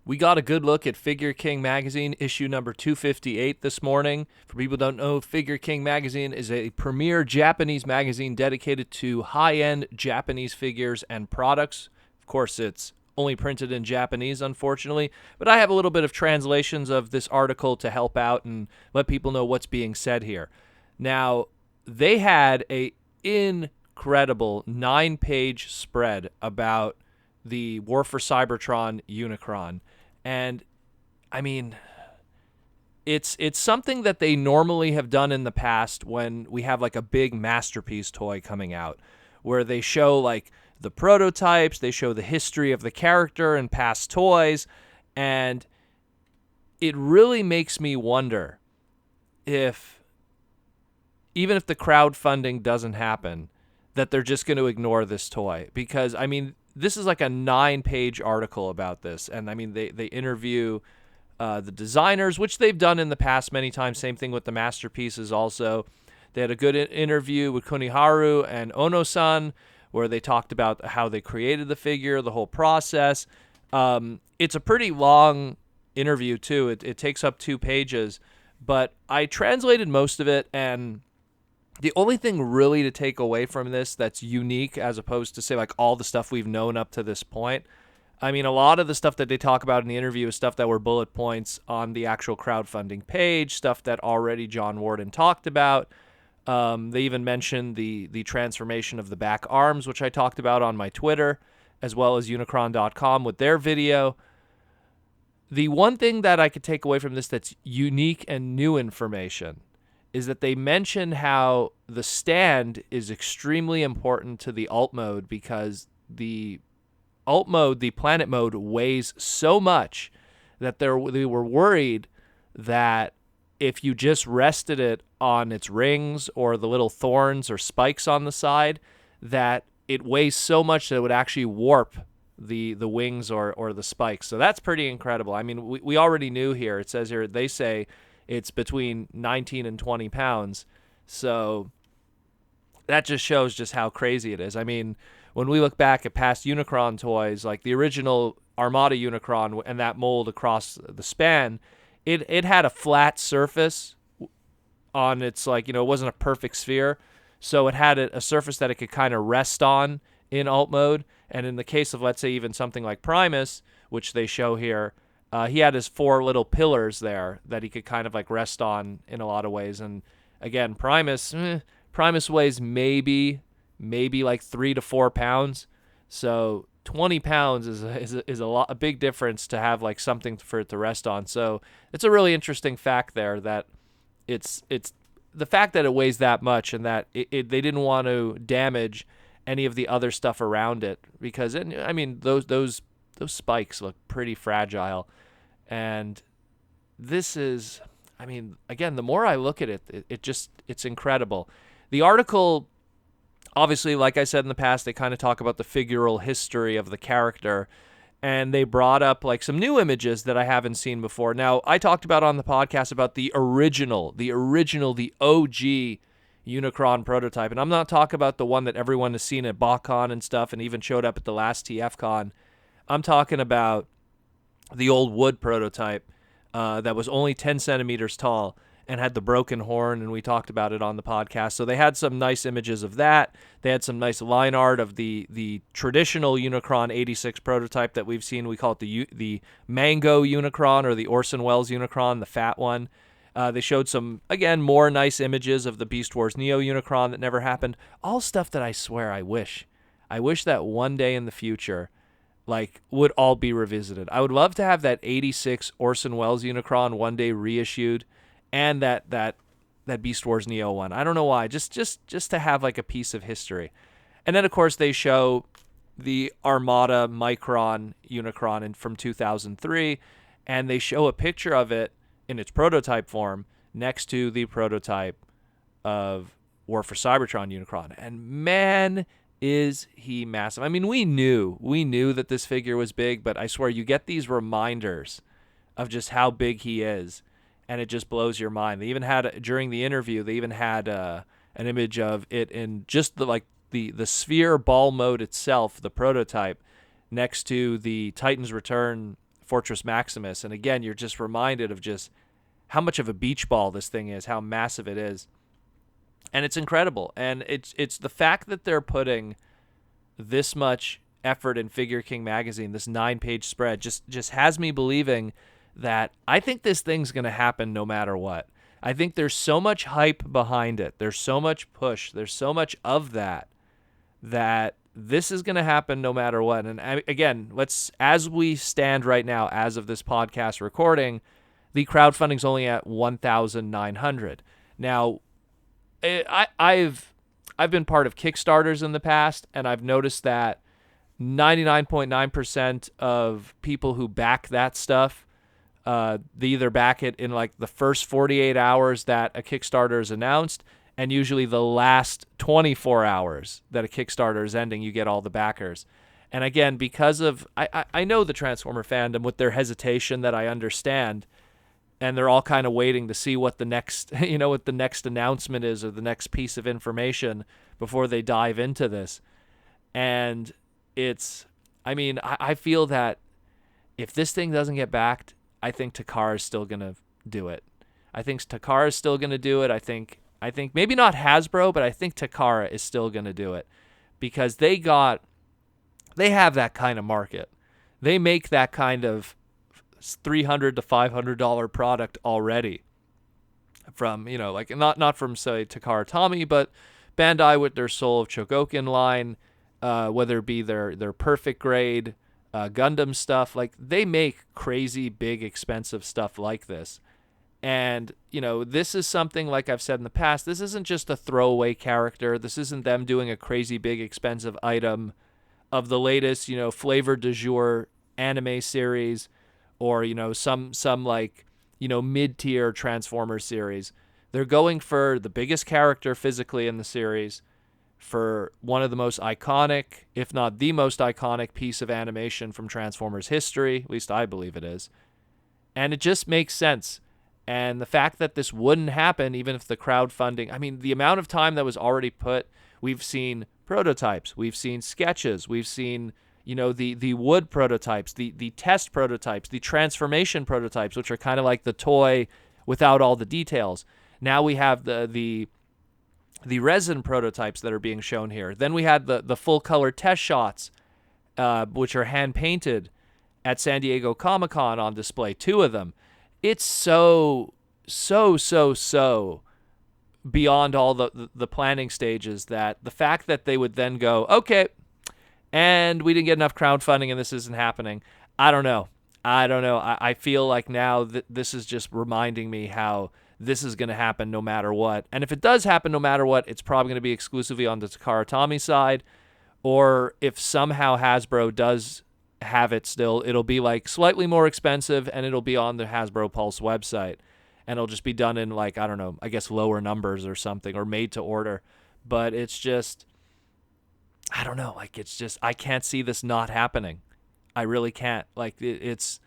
We got a good look at Figure King Magazine, issue number 258 this morning. For people who don't know, Figure King Magazine is a premier Japanese magazine dedicated to high-end Japanese figures and products. Of course, it's only printed in Japanese, unfortunately, but I have a little bit of translations of this article to help out and let people know what's being said here. Now, they had a incredible 9-page spread about the War for Cybertron Unicron. And I mean, it's something that they normally have done in the past when we have like a big masterpiece toy coming out, where they show like the prototypes, they show the history of the character and past toys, and it really makes me wonder if, even if the crowdfunding doesn't happen, that they're just going to ignore this toy. Because, I mean, this is like a 9-page article about this. And, I mean, they interview the designers, which they've done in the past many times. Same thing with the masterpieces also. They had a good interview with Kunihiro and Oono-san, where they talked about how they created the figure, the whole process. It's a pretty long interview, too. It takes up 2 pages. But I translated most of it, and the only thing really to take away from this that's unique, as opposed to, say, like all the stuff we've known up to this point, I mean, a lot of the stuff that they talk about in the interview is stuff that were bullet points on the actual crowdfunding page, stuff that already John Warden talked about. They even mentioned the transformation of the back arms, which I talked about on my Twitter, as well as Unicron.com with their video. The one thing that I could take away from this that's unique and new information is that they mention how the stand is extremely important to the alt mode, because the alt mode, the planet mode, weighs so much that they were worried that if you just rested it on its rings or the little thorns or spikes on the side, that it weighs so much that it would actually warp the wings or the spikes. So that's pretty incredible. I mean, we already knew here. It says here, they say it's between 19 and 20 pounds. So that just shows just how crazy it is. I mean, when we look back at past Unicron toys, like the original Armada Unicron and that mold across the span, it had a flat surface on its, like, you know, it wasn't a perfect sphere. So it had a surface that it could kind of rest on in alt mode. And in the case of, let's say, even something like Primus, which they show here, he had his 4 little pillars there that he could kind of like rest on in a lot of ways. And again, Primus weighs maybe like 3 to 4 pounds. So 20 pounds is a big difference to have like something for it to rest on. So it's a really interesting fact there, that it's the fact that it weighs that much, and that they didn't want to damage any of the other stuff around it, because I mean, those spikes look pretty fragile. And this is, I mean, again, the more I look at it, it's incredible. The article, obviously, like I said in the past, they kind of talk about the figural history of the character, and they brought up like some new images that I haven't seen before. Now, I talked about on the podcast about the original, the OG Unicron prototype, and I'm not talking about the one that everyone has seen at BotCon and stuff, and even showed up at the last TFCon. I'm talking about the old wood prototype that was only 10 centimeters tall and had the broken horn, and we talked about it on the podcast. So they had some nice images of that. They had some nice line art of the traditional Unicron 86 prototype that we've seen. We call it the Mango Unicron, or the Orson Welles Unicron, the fat one. They showed some, again, more nice images of the Beast Wars Neo Unicron that never happened. All stuff that I swear I wish that one day in the future, like, would all be revisited. I would love to have that 86 Orson Welles Unicron one day reissued, and that Beast Wars Neo one. I don't know why, just to have like a piece of history. And then of course they show the Armada Micron Unicron from 2003, and they show a picture of it in its prototype form next to the prototype of War for Cybertron Unicron. And man, is he massive. I mean, we knew that this figure was big, but I swear you get these reminders of just how big he is, and it just blows your mind. They even had, during the interview, an image of it in just the sphere ball mode itself, the prototype, next to the Titan's Return Fortress Maximus. And again, you're just reminded of just how much of a beach ball this thing is, how massive it is. And it's incredible. And it's the fact that they're putting this much effort in Figure King magazine, this 9-page spread, just has me believing that I think this thing's going to happen no matter what. I think there's so much hype behind it. There's so much push. There's so much of that this is going to happen no matter what. And again, as we stand right now, as of this podcast recording, the crowdfunding's only at 1,900. Now, I've been part of Kickstarters in the past, and I've noticed that 99.9% of people who back that stuff, they either back it in like the first 48 hours that a Kickstarter is announced, and usually the last 24 hours that a Kickstarter is ending, you get all the backers. And again, because of I know the Transformer fandom with their hesitation that I understand, and they're all kind of waiting to see what the next what the next announcement is or the next piece of information before they dive into this. And I feel that if this thing doesn't get backed, I think Takara is still going to do it. I think Takara is still going to do it. I think maybe not Hasbro, but I think Takara is still going to do it because they have that kind of market. They make that kind of $300 to $500 product already from, not from, say, Takara-Tomy, but Bandai with their Soul of Chogokin line, whether it be their perfect grade Gundam stuff. Like, they make crazy, big, expensive stuff like this. And, this is something, like I've said in the past, this isn't just a throwaway character. This isn't them doing a crazy, big, expensive item of the latest, flavor du jour anime series or, some like, mid-tier Transformer series. They're going for the biggest character physically in the series, for one of the most iconic, if not the most iconic piece of animation from Transformers history. At least I believe it is. And it just makes sense. And the fact that this wouldn't happen, even if the crowdfunding, the amount of time that was already put, we've seen prototypes, we've seen sketches, we've seen, the wood prototypes, the test prototypes, the transformation prototypes, which are kind of like the toy without all the details. Now we have the resin prototypes that are being shown here. Then we had the full color test shots, which are hand painted at San Diego Comic-Con on display, 2 of them. It's so beyond all the planning stages that the fact that they would then go, okay, and we didn't get enough crowdfunding and this isn't happening. I don't know. I feel like now this is just reminding me how this is going to happen no matter what. And if it does happen no matter what, it's probably going to be exclusively on the Takara-Tomy side. Or if somehow Hasbro does have it still, it'll be like slightly more expensive and it'll be on the Hasbro Pulse website. And it'll just be done in like, I don't know, I guess lower numbers or something, or made to order. But it's just, I don't know, like it's just, I can't see this not happening. I really can't. Like it's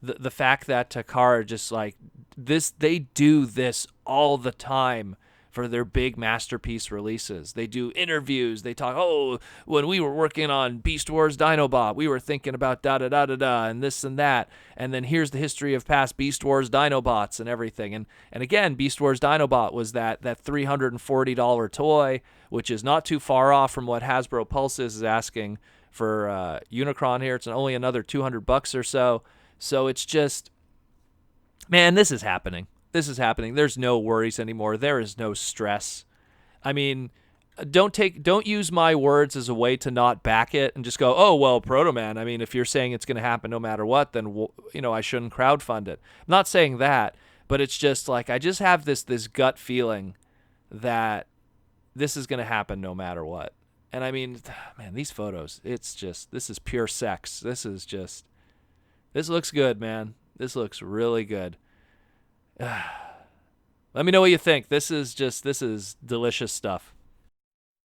the fact that Takara just like this, they do this all the time for their big masterpiece releases. They do interviews. They talk, when we were working on Beast Wars Dinobot, we were thinking about da-da-da-da-da and this and that. And then here's the history of past Beast Wars Dinobots and everything. And again, Beast Wars Dinobot was that $340 toy, which is not too far off from what Hasbro Pulse is asking for Unicron here. It's only another $200 or so. So it's just, man, this is happening. This is happening. There's no worries anymore. There is no stress. Don't use my words as a way to not back it and just go, oh, well, Proto Man, if you're saying it's going to happen no matter what, then, I shouldn't crowdfund it. I'm not saying that, but it's just like, I just have this gut feeling that this is going to happen no matter what. And man, these photos, it's just, this is pure sex. This looks good, man. This looks really good. Let me know what you think. This is delicious stuff.